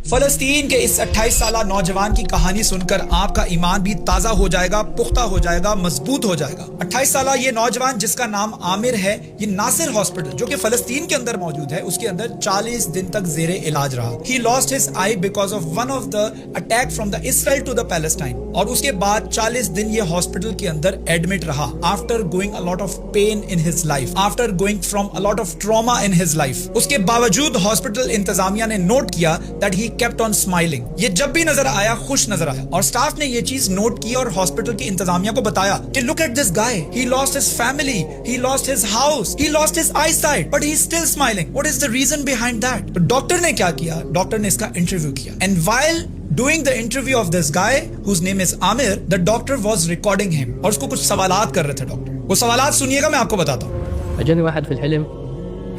फलस्तीन के इस 28 साला नौजवान की कहानी सुनकर आपका ईमान भी ताजा हो जाएगा, पुख्ता हो जाएगा, मजबूत हो जाएगा। 28 साला ये नौजवान जिसका नाम आमिर है, ये नासिर हॉस्पिटल जो कि फलस्तीन के अंदर मौजूद है, उसके अंदर 40 दिन तक जेरे इलाज रहा। He lost his eye because of one of the attack from the Israel to the Palestine. और उसके बाद 40 दिन ये हॉस्पिटल के अंदर एडमिट रहा after going a lot of pain in his life, after going from a lot of trauma in his life. उसके बावजूद हॉस्पिटल इंतजामिया ने नोट किया that he kept on smiling। ये जब भी नजर आया खुश नजर आया, और स्टाफ ने ये चीज नोट की और हॉस्पिटल की इंतजामिया को बताया कि look at this guy, he lost his family, he lost his house, he lost his eyesight, but he's still smiling. What is the reason behind that? तो डॉक्टर ने क्या किया? डॉक्टर ने इसका इंटरव्यू किया, and while doing the interview of this guy whose name is Amir, the doctor was recording him और उसको कुछ सवालात कर रहे थे डॉक्टर। वो सवालात सुनिएगा, मैं आपको बताता हूँ। اجاني واحد في الحلم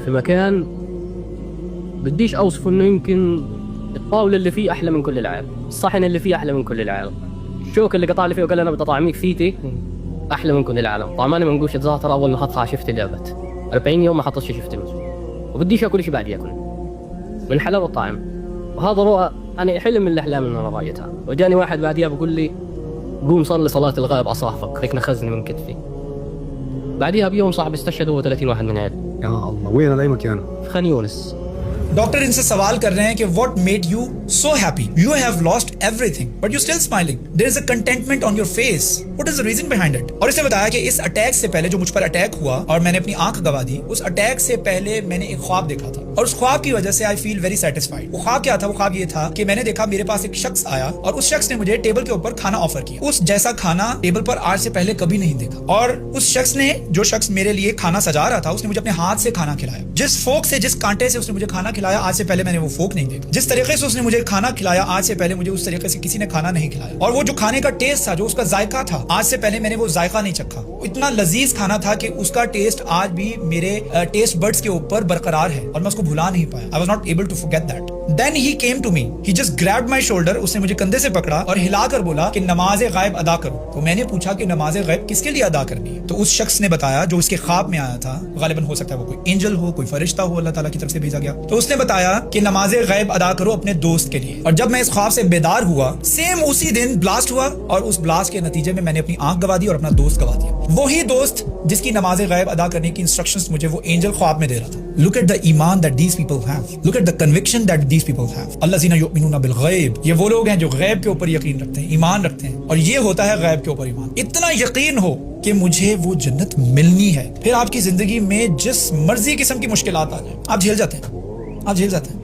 في مكان بديش اوصفه، انه يمكن الطاولة اللي فيه أحلى من كل العالم، الصحن اللي فيه أحلى من كل العالم، الشوك اللي قطع لي فيه وقال لي أنا بدي أطعميك فيتي أحلى من كل العالم. طعماني منقوش الزعتر، أول ما حطها شفت لعبت 40 يوم ما حطتش شفت المسك، وبديش أكل شيء بعد ياكل من حلال الطعم. وهذا رؤى، أنا حلم من الأحلام اللي أنا رايتها. وجاني واحد بعديها بقول لي قوم صلي صلاة الغائب أصافك، هيك نخزني من كتفي. بعديها بيوم صاحبي استشهد هو 30 واحد من عيال. يا الله، وين هذا مكانه؟ في خان يونس. डॉक्टर इनसे सवाल कर रहे हैं कि what made you so happy? You have lost everything, but you're still smiling. There is a contentment on your face. What is the reason behind it? और इसने बताया कि इस अटैक से पहले, जो मुझ पर अटैक हुआ और मैंने अपनी आंख गवा दी, उस अटैक से पहले मैंने एक ख्वाब देखा था, और उस ख्वाब की वजह से आई फील वेरी सेटिस्फाइड। वो ख्वाब क्या था? वो ख्वाब ये था कि मैंने देखा मेरे पास एक शख्स आया और उस शख्स ने मुझे टेबल के ऊपर खाना ऑफर किया। उस जैसा खाना टेबल पर आज से पहले कभी नहीं देखा। और उस शख्स ने, जो शख्स मेरे लिए खाना सजा रहा था, उसने मुझे अपने हाथ से खाना खिलाया। जिस फोक से, जिस कांटे से उसने मुझे खाना खिलाया, आज से पहले मैंने वो फोक नहीं देखा। जिस तरीके से उसने मुझे खाना खिलाया, आज से पहले मुझे उस तरीके से किसी ने खाना नहीं खिलाया। और वो जो खाने का टेस्ट था, जो उसका जायका था, आज से पहले मैंने वो जायका नहीं चखा। इतना लजीज खाना था कि उसका टेस्ट आज भी मेरे टेस्ट बड्स के ऊपर बरकरार है और मैं उसको भुला नहीं पाया। I was not able to forget that. Then he came to me, he just grabbed my shoulder. उसने मुझे कंधे से पकड़ा और हिलाकर बोला कि नमाज गायब अदा करो। तो मैंने पूछा कि नमाज गायब किसके लिए अदा करनी है? तो उस शख्स ने बताया, जो उसके ख्वाब में आया था, गालिबन हो सकता है वो कोई एंजल हो, कोई फरिश्ता हो, अल्लाह ताला की तरफ से भेजा गया। तो उसने बताया कि नमाज गायब अदा करो अपने दोस्त के लिए। और जब मैं इस ख्वाब से बेदार हुआ, सेम उसी दिन ब्लास्ट हुआ और उस ब्लास्ट के नतीजे में मैंने अपनी आंख गवा दी और अपना दोस्त गवा दिया। वही दोस्त जिसकी नमाज गायब अदा करने की इंस्ट्रक्शंस मुझे वो एंजल ख्वाब में दे रहा था। Look at the ईमान that these people have. Look at the conviction that these people have. अल्लज़ीना युमिनूना बिल गैब। ये वो लोग हैं जो गैब के ऊपर यकीन रखते हैं, ईमान रखते हैं, और ये होता है गैब के ऊपर ईमान। इतना यकीन हो कि मुझे वो जन्नत मिलनी है। फिर आपकी जिंदगी में जिस मर्जी किस्म की मुश्किलात आ जाए, आप झेल जाते हैं, आप झेल जाते हैं।